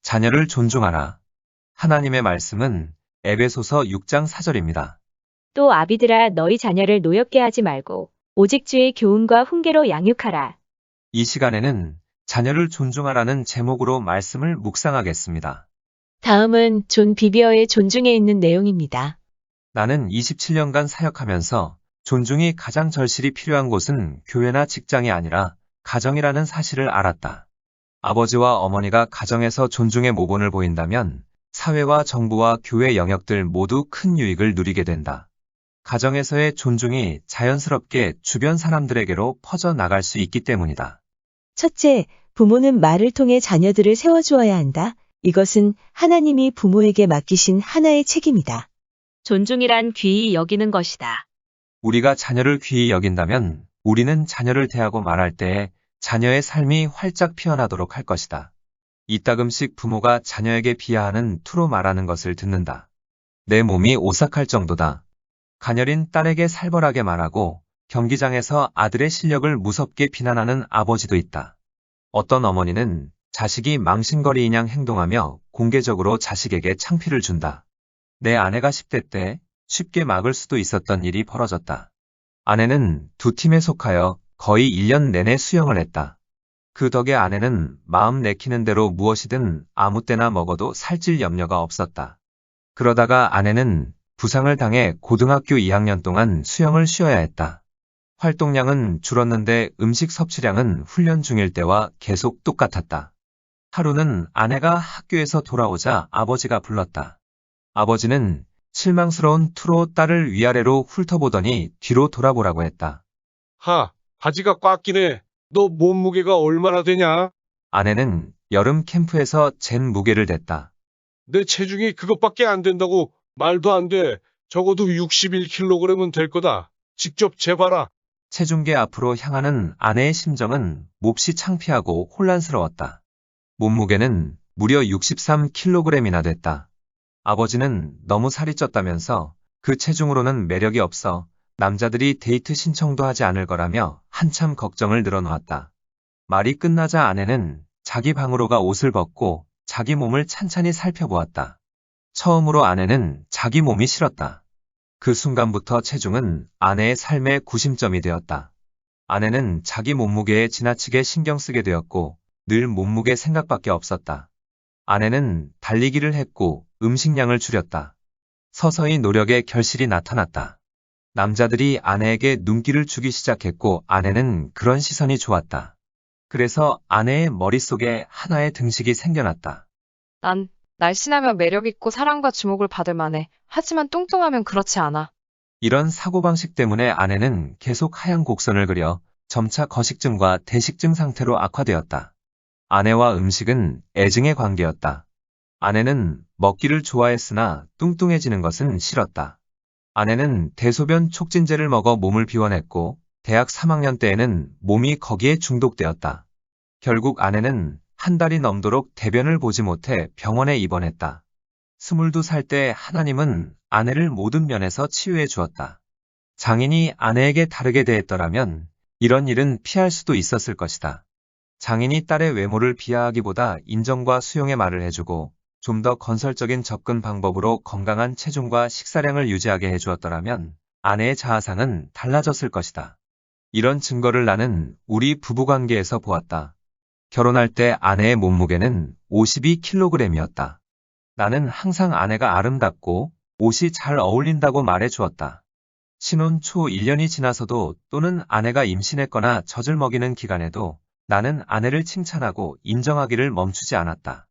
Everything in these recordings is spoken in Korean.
자녀를 존중하라. 하나님의 말씀은 에베소서 6장 4절입니다. 또 아비들아 너희 자녀를 노엽게 하지 말고 오직 주의 교훈과 훈계로 양육하라. 이 시간에는 자녀를 존중하라는 제목으로 말씀을 묵상하겠습니다. 다음은 존 비비어의 존중에 있는 내용입니다. 나는 27년간 사역하면서 존중이 가장 절실히 필요한 곳은 교회나 직장이 아니라 가정이라는 사실을 알았다. 아버지와 어머니가 가정에서 존중의 모본을 보인다면 사회와 정부와 교회 영역들 모두 큰 유익을 누리게 된다. 가정에서의 존중이 자연스럽게 주변 사람들에게로 퍼져나갈 수 있기 때문이다. 첫째, 부모는 말을 통해 자녀들을 세워주어야 한다. 이것은 하나님이 부모에게 맡기신 하나의 책임이다. 존중이란 귀히 여기는 것이다. 우리가 자녀를 귀히 여긴다면 우리는 자녀를 대하고 말할 때에 자녀의 삶이 활짝 피어나도록 할 것이다. 이따금씩 부모가 자녀에게 비하하는 투로 말하는 것을 듣는다. 내 몸이 오싹할 정도다. 가녀린 딸에게 살벌하게 말하고 경기장에서 아들의 실력을 무섭게 비난하는 아버지도 있다. 어떤 어머니는 자식이 망신거리인 양 행동하며 공개적으로 자식에게 창피를 준다. 내 아내가 10대 때 쉽게 막을 수도 있었던 일이 벌어졌다. 아내는 두 팀에 속하여 거의 1년 내내 수영을 했다. 그 덕에 아내는 마음 내키는 대로 무엇이든 아무 때나 먹어도 살찔 염려가 없었다. 그러다가 아내는 부상을 당해 고등학교 2학년 동안 수영을 쉬어야 했다. 활동량은 줄었는데 음식 섭취량은 훈련 중일 때와 계속 똑같았다. 하루는 아내가 학교에서 돌아오자 아버지가 불렀다. 아버지는 실망스러운 투로 딸을 위아래로 훑어보더니 뒤로 돌아보라고 했다. 바지가 꽉 끼네. 너 몸무게가 얼마나 되냐? 아내는 여름 캠프에서 잰 무게를 댔다. 내 체중이 그것밖에 안 된다고. 말도 안 돼. 적어도 61kg은 될 거다. 직접 재봐라. 체중계 앞으로 향하는 아내의 심정은 몹시 창피하고 혼란스러웠다. 몸무게는 무려 63kg이나 됐다. 아버지는 너무 살이 쪘다면서 그 체중으로는 매력이 없어 남자들이 데이트 신청도 하지 않을 거라며 한참 걱정을 늘어놓았다. 말이 끝나자 아내는 자기 방으로 가 옷을 벗고 자기 몸을 찬찬히 살펴보았다. 처음으로 아내는 자기 몸이 싫었다. 그 순간부터 체중은 아내의 삶의 구심점이 되었다. 아내는 자기 몸무게에 지나치게 신경 쓰게 되었고 늘 몸무게 생각밖에 없었다. 아내는 달리기를 했고 음식량을 줄였다. 서서히 노력의 결실이 나타났다. 남자들이 아내에게 눈길을 주기 시작했고 아내는 그런 시선이 좋았다. 그래서 아내의 머릿속에 하나의 등식이 생겨났다. 난 날씬하면 매력있고 사랑과 주목을 받을 만해. 하지만 뚱뚱하면 그렇지 않아. 이런 사고방식 때문에 아내는 계속 하얀 곡선을 그려 점차 거식증과 대식증 상태로 악화되었다. 아내와 음식은 애증의 관계였다. 아내는 먹기를 좋아했으나 뚱뚱해지는 것은 싫었다. 아내는 대소변 촉진제를 먹어 몸을 비워냈고 대학 3학년 때에는 몸이 거기에 중독되었다. 결국 아내는 한 달이 넘도록 대변을 보지 못해 병원에 입원했다. 22살 때 하나님은 아내를 모든 면에서 치유해 주었다. 장인이 아내에게 다르게 대했더라면 이런 일은 피할 수도 있었을 것이다. 장인이 딸의 외모를 비하하기보다 인정과 수용의 말을 해주고 좀 더 건설적인 접근 방법으로 건강한 체중과 식사량을 유지하게 해주었더라면 아내의 자아상은 달라졌을 것이다. 이런 증거를 나는 우리 부부관계에서 보았다. 결혼할 때 아내의 몸무게는 52kg이었다. 나는 항상 아내가 아름답고 옷이 잘 어울린다고 말해주었다. 신혼 초 1년이 지나서도 또는 아내가 임신했거나 젖을 먹이는 기간에도 나는 아내를 칭찬하고 인정하기를 멈추지 않았다.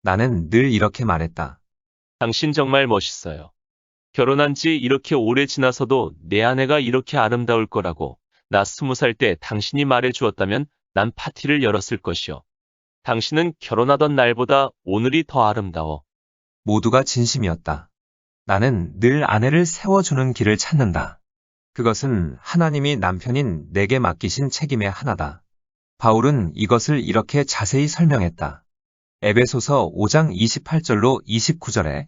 나는 늘 이렇게 말했다. 당신 정말 멋있어요. 결혼한 지 이렇게 오래 지나서도 내 아내가 이렇게 아름다울 거라고 나 20살 때 당신이 말해 주었다면 난 파티를 열었을 것이요. 당신은 결혼하던 날보다 오늘이 더 아름다워. 모두가 진심이었다. 나는 늘 아내를 세워주는 길을 찾는다. 그것은 하나님이 남편인 내게 맡기신 책임의 하나다. 바울은 이것을 이렇게 자세히 설명했다. 에베소서 5장 28절로 29절에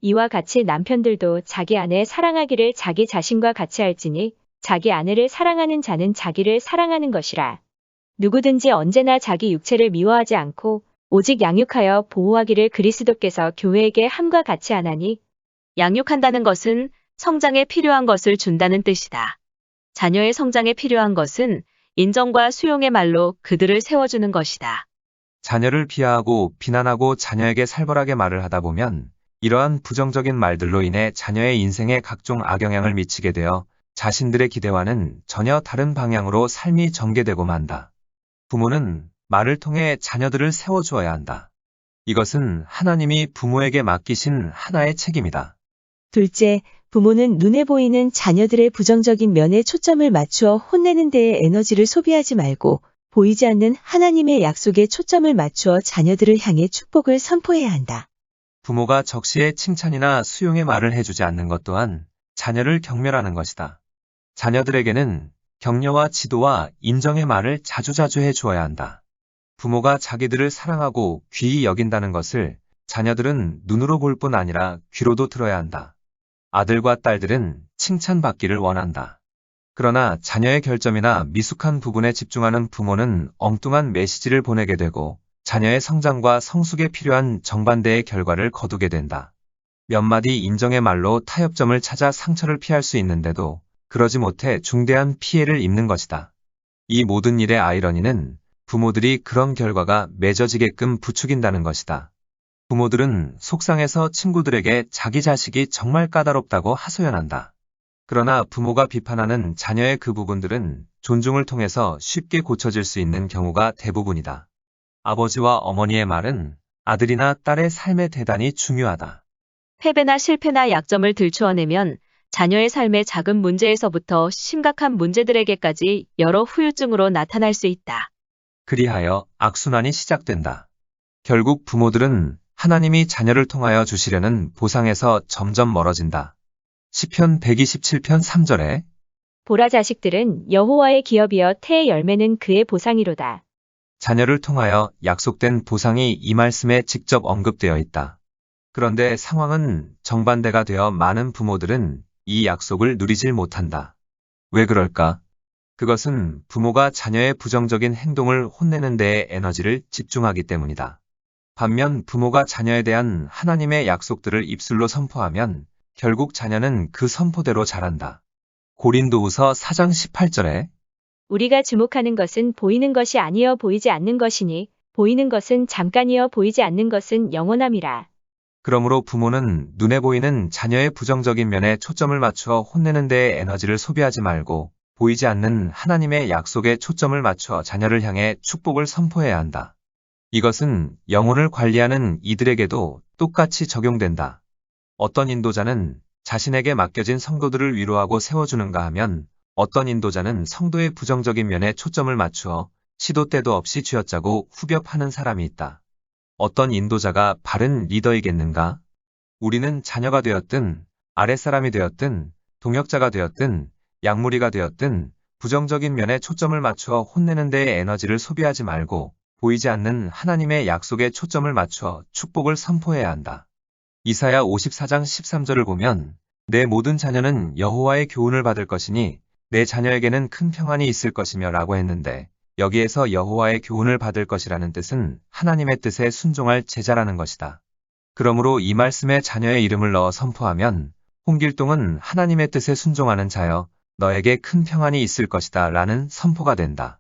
이와 같이 남편들도 자기 아내 사랑하기를 자기 자신과 같이 할지니 자기 아내를 사랑하는 자는 자기를 사랑하는 것이라. 누구든지 언제나 자기 육체를 미워하지 않고 오직 양육하여 보호하기를 그리스도께서 교회에게 함과 같이 하나니 양육한다는 것은 성장에 필요한 것을 준다는 뜻이다. 자녀의 성장에 필요한 것은 인정과 수용의 말로 그들을 세워주는 것이다. 자녀를 비하하고 비난하고 자녀에게 살벌하게 말을 하다 보면 이러한 부정적인 말들로 인해 자녀의 인생에 각종 악영향을 미치게 되어 자신들의 기대와는 전혀 다른 방향으로 삶이 전개되고 만다. 부모는 말을 통해 자녀들을 세워주어야 한다. 이것은 하나님이 부모에게 맡기신 하나의 책임이다. 둘째, 부모는 눈에 보이는 자녀들의 부정적인 면에 초점을 맞추어 혼내는 데에 에너지를 소비하지 말고 보이지 않는 하나님의 약속에 초점을 맞추어 자녀들을 향해 축복을 선포해야 한다. 부모가 적시에 칭찬이나 수용의 말을 해주지 않는 것 또한 자녀를 경멸하는 것이다. 자녀들에게는 격려와 지도와 인정의 말을 자주자주 해주어야 한다. 부모가 자기들을 사랑하고 귀히 여긴다는 것을 자녀들은 눈으로 볼 뿐 아니라 귀로도 들어야 한다. 아들과 딸들은 칭찬받기를 원한다. 그러나 자녀의 결점이나 미숙한 부분에 집중하는 부모는 엉뚱한 메시지를 보내게 되고 자녀의 성장과 성숙에 필요한 정반대의 결과를 거두게 된다. 몇 마디 인정의 말로 타협점을 찾아 상처를 피할 수 있는데도 그러지 못해 중대한 피해를 입는 것이다. 이 모든 일의 아이러니는 부모들이 그런 결과가 맺어지게끔 부추긴다는 것이다. 부모들은 속상해서 친구들에게 자기 자식이 정말 까다롭다고 하소연한다. 그러나 부모가 비판하는 자녀의 그 부분들은 존중을 통해서 쉽게 고쳐질 수 있는 경우가 대부분이다. 아버지와 어머니의 말은 아들이나 딸의 삶에 대단히 중요하다. 패배나 실패나 약점을 들추어내면 자녀의 삶의 작은 문제에서부터 심각한 문제들에게까지 여러 후유증으로 나타날 수 있다. 그리하여 악순환이 시작된다. 결국 부모들은 하나님이 자녀를 통하여 주시려는 보상에서 점점 멀어진다. 시편 127편 3절에 보라 자식들은 여호와의 기업이여 태의 열매는 그의 보상이로다. 자녀를 통하여 약속된 보상이 이 말씀에 직접 언급되어 있다. 그런데 상황은 정반대가 되어 많은 부모들은 이 약속을 누리질 못한다. 왜 그럴까? 그것은 부모가 자녀의 부정적인 행동을 혼내는 데에 에너지를 집중하기 때문이다. 반면 부모가 자녀에 대한 하나님의 약속들을 입술로 선포하면 결국 자녀는 그 선포대로 자란다. 고린도후서 4장 18절에 우리가 주목하는 것은 보이는 것이 아니여 보이지 않는 것이니 보이는 것은 잠깐이여 보이지 않는 것은 영원함이라. 그러므로 부모는 눈에 보이는 자녀의 부정적인 면에 초점을 맞추어 혼내는 데에 에너지를 소비하지 말고 보이지 않는 하나님의 약속에 초점을 맞추어 자녀를 향해 축복을 선포해야 한다. 이것은 영혼을 관리하는 이들에게도 똑같이 적용된다. 어떤 인도자는 자신에게 맡겨진 성도들을 위로하고 세워주는가 하면 어떤 인도자는 성도의 부정적인 면에 초점을 맞추어 시도 때도 없이 쥐어짜고 후벼파는 사람이 있다. 어떤 인도자가 바른 리더이겠는가? 우리는 자녀가 되었든 아랫사람이 되었든 동역자가 되었든 약무리가 되었든 부정적인 면에 초점을 맞추어 혼내는 데에 에너지를 소비하지 말고 보이지 않는 하나님의 약속에 초점을 맞추어 축복을 선포해야 한다. 이사야 54장 13절을 보면 내 모든 자녀는 여호와의 교훈을 받을 것이니 내 자녀에게는 큰 평안이 있을 것이며 라고 했는데 여기에서 여호와의 교훈을 받을 것이라는 뜻은 하나님의 뜻에 순종할 제자라는 것이다. 그러므로 이 말씀에 자녀의 이름을 넣어 선포하면 홍길동은 하나님의 뜻에 순종하는 자여 너에게 큰 평안이 있을 것이다 라는 선포가 된다.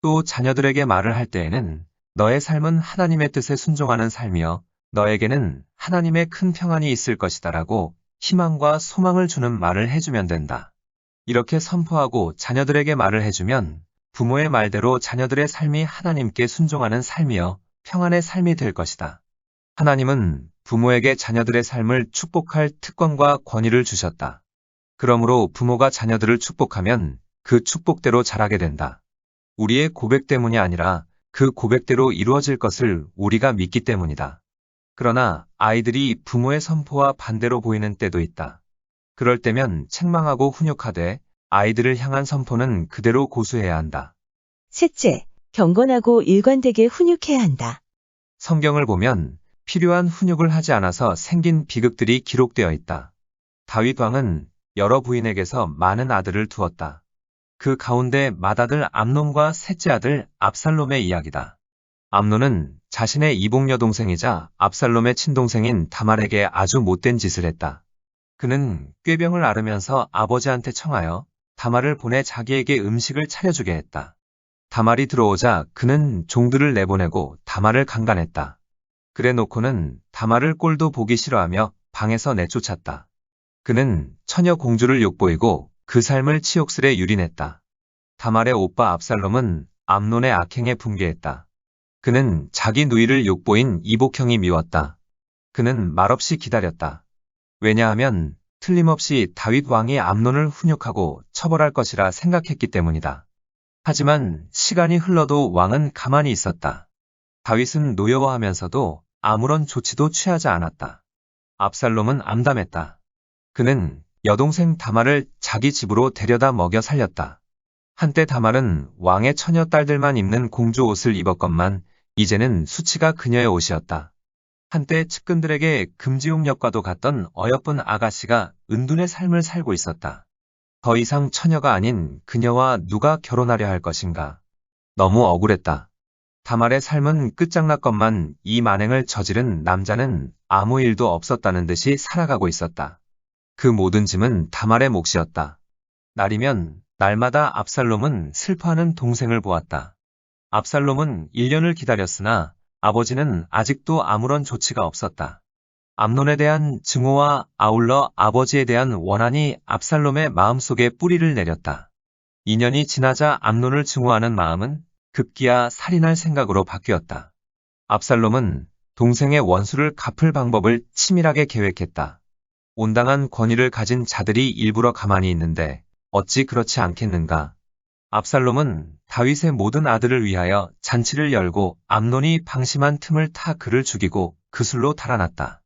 또 자녀들에게 말을 할 때에는 너의 삶은 하나님의 뜻에 순종하는 삶이여 너에게는 하나님의 큰 평안이 있을 것이다 라고 희망과 소망을 주는 말을 해주면 된다. 이렇게 선포하고 자녀들에게 말을 해주면 부모의 말대로 자녀들의 삶이 하나님께 순종하는 삶이여 평안의 삶이 될 것이다. 하나님은 부모에게 자녀들의 삶을 축복할 특권과 권위를 주셨다. 그러므로 부모가 자녀들을 축복하면 그 축복대로 자라게 된다. 우리의 고백 때문이 아니라 그 고백대로 이루어질 것을 우리가 믿기 때문이다. 그러나 아이들이 부모의 선포와 반대로 보이는 때도 있다. 그럴 때면 책망하고 훈육하되 아이들을 향한 선포는 그대로 고수해야 한다. 셋째, 경건하고 일관되게 훈육해야 한다. 성경을 보면 필요한 훈육을 하지 않아서 생긴 비극들이 기록되어 있다. 다윗 왕은 여러 부인에게서 많은 아들을 두었다. 그 가운데 맏아들 암논과 셋째 아들 압살롬의 이야기다. 암논은 자신의 이복 여동생이자 압살롬의 친동생인 다말에게 아주 못된 짓을 했다. 그는 꾀병을 앓으면서 아버지한테 청하여 다말을 보내 자기에게 음식을 차려주게 했다. 다말이 들어오자 그는 종들을 내보내고 다말을 강간했다. 그래 놓고는 다말을 꼴도 보기 싫어하며 방에서 내쫓았다. 그는 처녀 공주를 욕보이고 그 삶을 치욕스레 유린했다. 다말의 오빠 압살롬은 암논의 악행에 분개했다. 그는 자기 누이를 욕보인 이복형이 미웠다. 그는 말없이 기다렸다. 왜냐하면 틀림없이 다윗 왕이 암논을 훈육하고 처벌할 것이라 생각했기 때문이다. 하지만 시간이 흘러도 왕은 가만히 있었다. 다윗은 노여워하면서도 아무런 조치도 취하지 않았다. 압살롬은 암담했다. 그는 여동생 다말을 자기 집으로 데려다 먹여 살렸다. 한때 다말은 왕의 처녀 딸들만 입는 공주 옷을 입었건만 이제는 수치가 그녀의 옷이었다. 한때 측근들에게 금지옥역과도 같던 어여쁜 아가씨가 은둔의 삶을 살고 있었다. 더 이상 처녀가 아닌 그녀와 누가 결혼하려 할 것인가. 너무 억울했다. 다말의 삶은 끝장났건만 이 만행을 저지른 남자는 아무 일도 없었다는 듯이 살아가고 있었다. 그 모든 짐은 다말의 몫이었다. 날이면 날마다 압살롬은 슬퍼하는 동생을 보았다. 압살롬은 1년을 기다렸으나 아버지는 아직도 아무런 조치가 없었다. 암논에 대한 증오와 아울러 아버지에 대한 원한이 압살롬의 마음속에 뿌리를 내렸다. 2년이 지나자 암논을 증오하는 마음은 급기야 살인할 생각으로 바뀌었다. 압살롬은 동생의 원수를 갚을 방법을 치밀하게 계획했다. 온당한 권위를 가진 자들이 일부러 가만히 있는데 어찌 그렇지 않겠는가. 압살롬은 다윗의 모든 아들을 위하여 잔치를 열고 암논이 방심한 틈을 타 그를 죽이고 그술로 달아났다.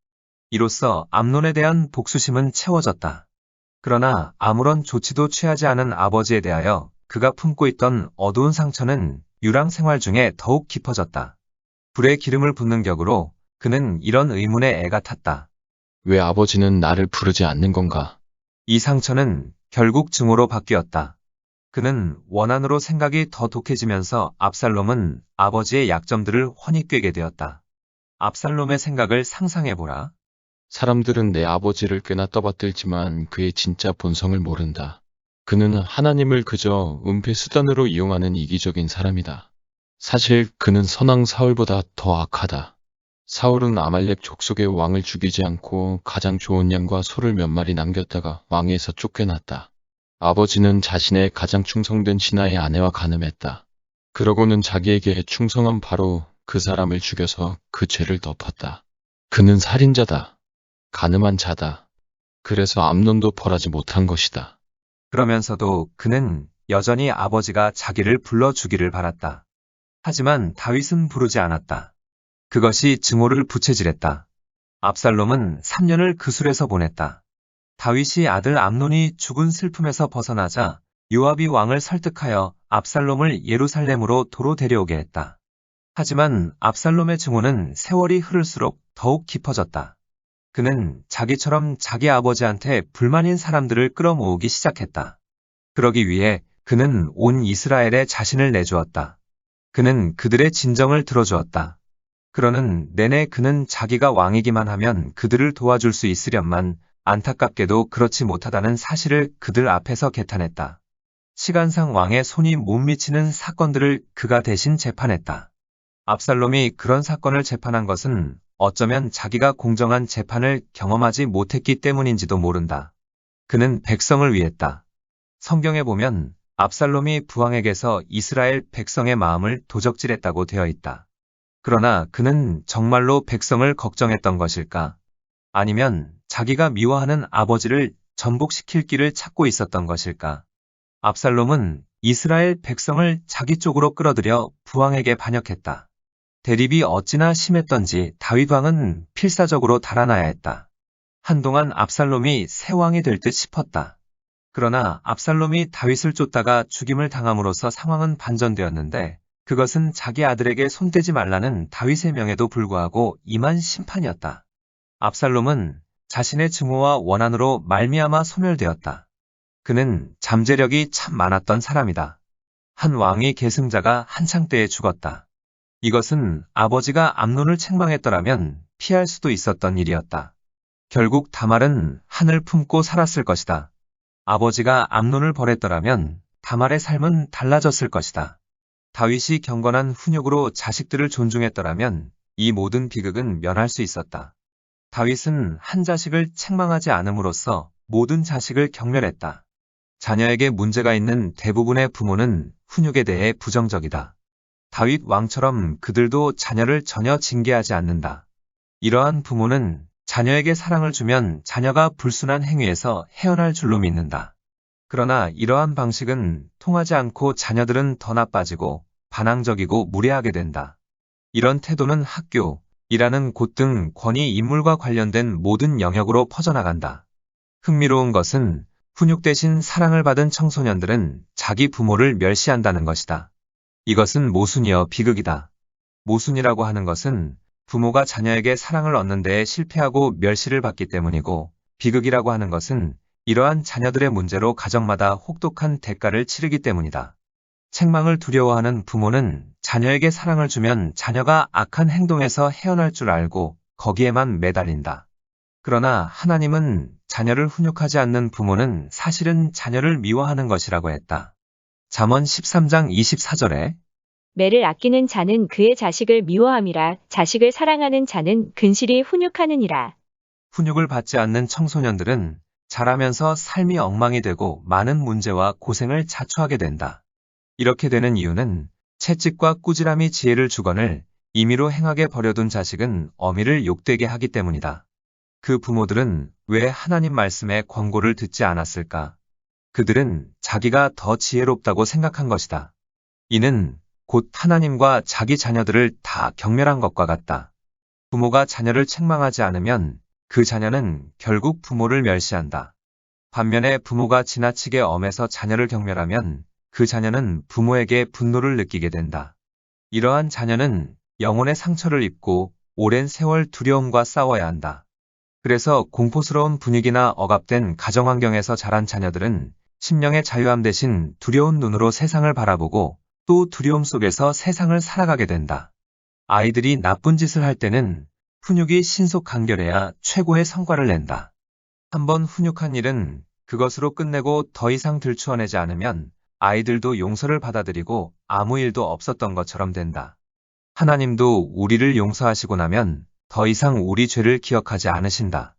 이로써 암논에 대한 복수심은 채워졌다. 그러나 아무런 조치도 취하지 않은 아버지에 대하여 그가 품고 있던 어두운 상처는 유랑 생활 중에 더욱 깊어졌다. 불에 기름을 붓는 격으로 그는 이런 의문에 애가 탔다. 왜 아버지는 나를 부르지 않는 건가? 이 상처는 결국 증오로 바뀌었다. 그는 원한으로 생각이 더 독해지면서 압살롬은 아버지의 약점들을 훤히 꿰게 되었다. 압살롬의 생각을 상상해보라. 사람들은 내 아버지를 꽤나 떠받들지만 그의 진짜 본성을 모른다. 그는 하나님을 그저 은폐 수단으로 이용하는 이기적인 사람이다. 사실 그는 선왕 사울보다 더 악하다. 사울은 아말렉 족속의 왕을 죽이지 않고 가장 좋은 양과 소를 몇 마리 남겼다가 왕위에서 쫓겨났다. 아버지는 자신의 가장 충성된 신하의 아내와 간음했다. 그러고는 자기에게 충성한 바로 그 사람을 죽여서 그 죄를 덮었다. 그는 살인자다. 간음한 자다. 그래서 암논도 벌하지 못한 것이다. 그러면서도 그는 여전히 아버지가 자기를 불러주기를 바랐다. 하지만 다윗은 부르지 않았다. 그것이 증오를 부채질했다. 압살롬은 3년을 그술에서 보냈다. 다윗이 아들 암논이 죽은 슬픔에서 벗어나자 요압이 왕을 설득하여 압살롬을 예루살렘으로 도로 데려오게 했다. 하지만 압살롬의 증오는 세월이 흐를수록 더욱 깊어졌다. 그는 자기처럼 자기 아버지한테 불만인 사람들을 끌어모으기 시작했다. 그러기 위해 그는 온 이스라엘에 자신을 내주었다. 그는 그들의 진정을 들어주었다. 그러는 내내 그는 자기가 왕이기만 하면 그들을 도와줄 수 있으련만 안타깝게도 그렇지 못하다는 사실을 그들 앞에서 개탄했다. 시간상 왕의 손이 못 미치는 사건들을 그가 대신 재판했다. 압살롬이 그런 사건을 재판한 것은 어쩌면 자기가 공정한 재판을 경험하지 못했기 때문인지도 모른다. 그는 백성을 위했다. 성경에 보면 압살롬이 부왕에게서 이스라엘 백성의 마음을 도적질했다고 되어 있다. 그러나 그는 정말로 백성을 걱정했던 것일까? 아니면 자기가 미워하는 아버지를 전복시킬 길을 찾고 있었던 것일까? 압살롬은 이스라엘 백성을 자기 쪽으로 끌어들여 부왕에게 반역했다. 대립이 어찌나 심했던지 다윗 왕은 필사적으로 달아나야 했다. 한동안 압살롬이 새 왕이 될 듯 싶었다. 그러나 압살롬이 다윗을 쫓다가 죽임을 당함으로써 상황은 반전되었는데 그것은 자기 아들에게 손대지 말라는 다윗의 명에도 불구하고 임한 심판이었다. 압살롬은 자신의 증오와 원한으로 말미암아 소멸되었다. 그는 잠재력이 참 많았던 사람이다. 한 왕위 계승자가 한창 때에 죽었다. 이것은 아버지가 암논을 책망했더라면 피할 수도 있었던 일이었다. 결국 다말은 한을 품고 살았을 것이다. 아버지가 암논을 벌했더라면 다말의 삶은 달라졌을 것이다. 다윗이 경건한 훈육으로 자식들을 존중했더라면 이 모든 비극은 면할 수 있었다. 다윗은 한 자식을 책망하지 않음으로써 모든 자식을 경멸했다. 자녀에게 문제가 있는 대부분의 부모는 훈육에 대해 부정적이다. 다윗 왕처럼 그들도 자녀를 전혀 징계하지 않는다. 이러한 부모는 자녀에게 사랑을 주면 자녀가 불순한 행위에서 헤어날 줄로 믿는다. 그러나 이러한 방식은 통하지 않고 자녀들은 더 나빠지고 반항적이고 무례하게 된다. 이런 태도는 학교, 일하는 곳 등 권위 인물과 관련된 모든 영역으로 퍼져나간다. 흥미로운 것은 훈육 대신 사랑을 받은 청소년들은 자기 부모를 멸시한다는 것이다. 이것은 모순이여 비극이다. 모순이라고 하는 것은 부모가 자녀에게 사랑을 얻는 데에 실패하고 멸시를 받기 때문이고, 비극이라고 하는 것은 이러한 자녀들의 문제로 가정마다 혹독한 대가를 치르기 때문이다. 책망을 두려워하는 부모는 자녀에게 사랑을 주면 자녀가 악한 행동에서 헤어날 줄 알고 거기에만 매달린다. 그러나 하나님은 자녀를 훈육하지 않는 부모는 사실은 자녀를 미워하는 것이라고 했다. 잠언 13장 24절에 매를 아끼는 자는 그의 자식을 미워함이라 자식을 사랑하는 자는 근실히 훈육하느니라. 훈육을 받지 않는 청소년들은 자라면서 삶이 엉망이 되고 많은 문제와 고생을 자초하게 된다. 이렇게 되는 이유는 채찍과 꾸지람이 지혜를 주거늘 임의로 행하게 버려둔 자식은 어미를 욕되게 하기 때문이다. 그 부모들은 왜 하나님 말씀의 권고를 듣지 않았을까? 그들은 자기가 더 지혜롭다고 생각한 것이다. 이는 곧 하나님과 자기 자녀들을 다 경멸한 것과 같다. 부모가 자녀를 책망하지 않으면 그 자녀는 결국 부모를 멸시한다. 반면에 부모가 지나치게 엄해서 자녀를 경멸하면 그 자녀는 부모에게 분노를 느끼게 된다. 이러한 자녀는 영혼의 상처를 입고 오랜 세월 두려움과 싸워야 한다. 그래서 공포스러운 분위기나 억압된 가정환경에서 자란 자녀들은 심령의 자유함 대신 두려운 눈으로 세상을 바라보고 또 두려움 속에서 세상을 살아가게 된다. 아이들이 나쁜 짓을 할 때는 훈육이 신속 간결해야 최고의 성과를 낸다. 한번 훈육한 일은 그것으로 끝내고 더 이상 들추어내지 않으면 아이들도 용서를 받아들이고 아무 일도 없었던 것처럼 된다. 하나님도 우리를 용서하시고 나면 더 이상 우리 죄를 기억하지 않으신다.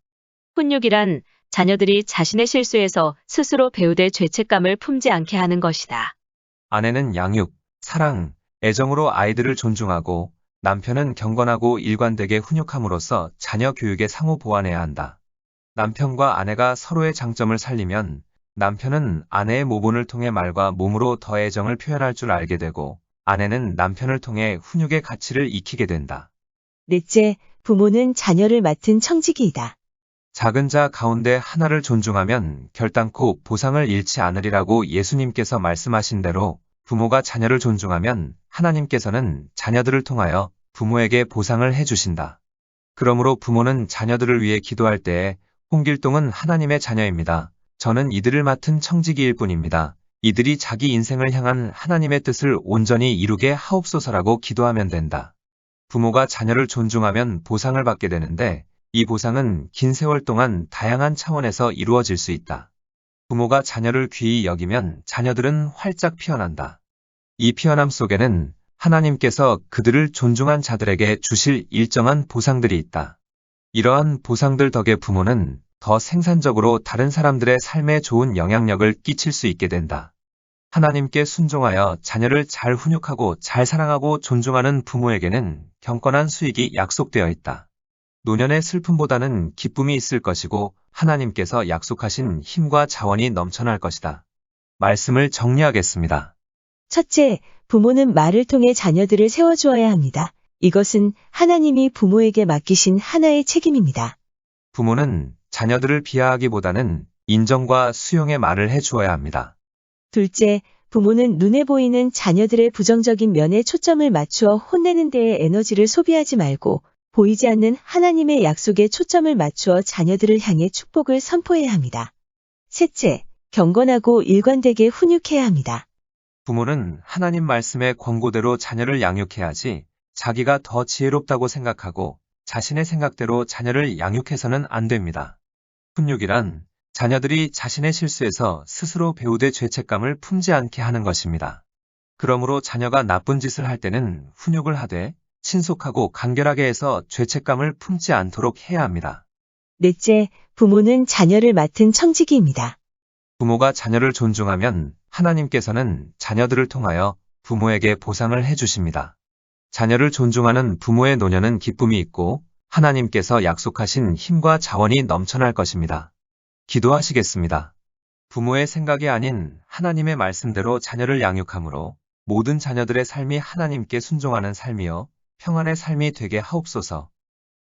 훈육이란 자녀들이 자신의 실수에서 스스로 배우될 죄책감을 품지 않게 하는 것이다. 아내는 양육, 사랑, 애정으로 아이들을 존중하고 남편은 경건하고 일관되게 훈육함으로써 자녀 교육에 상호 보완해야 한다. 남편과 아내가 서로의 장점을 살리면 남편은 아내의 모본을 통해 말과 몸으로 더 애정을 표현할 줄 알게 되고 아내는 남편을 통해 훈육의 가치를 익히게 된다. 넷째, 부모는 자녀를 맡은 청지기이다. 작은 자 가운데 하나를 존중하면 결단코 보상을 잃지 않으리라고 예수님께서 말씀하신 대로 부모가 자녀를 존중하면 하나님께서는 자녀들을 통하여 부모에게 보상을 해주신다. 그러므로 부모는 자녀들을 위해 기도할 때에 홍길동은 하나님의 자녀입니다. 저는 이들을 맡은 청지기일 뿐입니다. 이들이 자기 인생을 향한 하나님의 뜻을 온전히 이루게 하옵소서라고 기도하면 된다. 부모가 자녀를 존중하면 보상을 받게 되는데 이 보상은 긴 세월 동안 다양한 차원에서 이루어질 수 있다. 부모가 자녀를 귀히 여기면 자녀들은 활짝 피어난다. 이 피어남 속에는 하나님께서 그들을 존중한 자들에게 주실 일정한 보상들이 있다. 이러한 보상들 덕에 부모는 더 생산적으로 다른 사람들의 삶에 좋은 영향력을 끼칠 수 있게 된다. 하나님께 순종하여 자녀를 잘 훈육하고 잘 사랑하고 존중하는 부모에게는 경건한 수익이 약속되어 있다. 노년의 슬픔보다는 기쁨이 있을 것이고 하나님께서 약속하신 힘과 자원이 넘쳐날 것이다. 말씀을 정리하겠습니다. 첫째, 부모는 말을 통해 자녀들을 세워주어야 합니다. 이것은 하나님이 부모에게 맡기신 하나의 책임입니다. 부모는 자녀들을 비하하기보다는 인정과 수용의 말을 해주어야 합니다. 둘째, 부모는 눈에 보이는 자녀들의 부정적인 면에 초점을 맞추어 혼내는 데에 에너지를 소비하지 말고 보이지 않는 하나님의 약속에 초점을 맞추어 자녀들을 향해 축복을 선포해야 합니다. 셋째, 경건하고 일관되게 훈육해야 합니다. 부모는 하나님 말씀의 권고대로 자녀를 양육해야지 자기가 더 지혜롭다고 생각하고 자신의 생각대로 자녀를 양육해서는 안 됩니다. 훈육이란 자녀들이 자신의 실수에서 스스로 배우되 죄책감을 품지 않게 하는 것입니다. 그러므로 자녀가 나쁜 짓을 할 때는 훈육을 하되 신속하고 간결하게 해서 죄책감을 품지 않도록 해야 합니다. 넷째, 부모는 자녀를 맡은 청지기입니다. 부모가 자녀를 존중하면 하나님께서는 자녀들을 통하여 부모에게 보상을 해주십니다. 자녀를 존중하는 부모의 노년은 기쁨이 있고 하나님께서 약속하신 힘과 자원이 넘쳐날 것입니다. 기도하시겠습니다. 부모의 생각이 아닌 하나님의 말씀대로 자녀를 양육함으로 모든 자녀들의 삶이 하나님께 순종하는 삶이요 평안의 삶이 되게 하옵소서.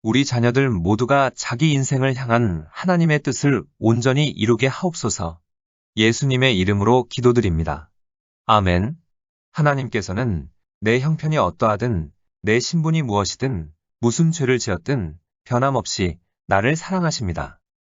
우리 자녀들 모두가 자기 인생을 향한 하나님의 뜻을 온전히 이루게 하옵소서. 예수님의 이름으로 기도드립니다. 아멘. 하나님께서는 내 형편이 어떠하든 내 신분이 무엇이든 무슨 죄를 지었든 변함없이 나를 사랑하십니다.